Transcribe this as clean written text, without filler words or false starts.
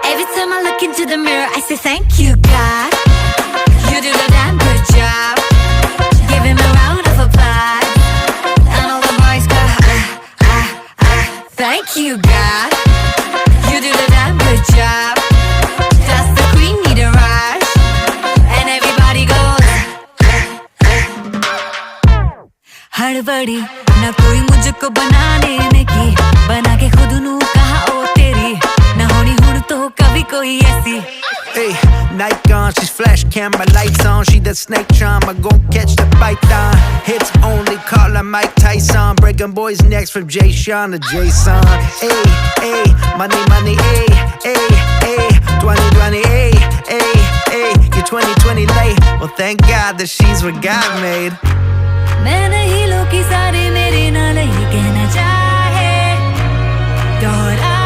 Every time I look into the mirror, I say thank you, God. You do the damn good job. Give him a round of applause. And all the boys go, thank you, God. You do the damn good job. Does the queen need a rush? And everybody goes, हड़बड़ी ना कोई मुझको बनाने में की, बना के खुद नू कहा ओ तेरी, ना होनी हुन तो कभी कोई ऐसी. Hey, night gone, she's flash camera lights on. She that snake charm, I gon' catch the python. Hits only, call her Mike Tyson. Breaking boys' necks from Jay Sean to Jason. Hey, hey, money, money, hey, hey, hey. 2020, hey, hey, hey. You're 2020 late. Well, thank God that she's what God made. मैं नहीं लोग की सारे मेरे नाल ही कहना चाहे दोहरा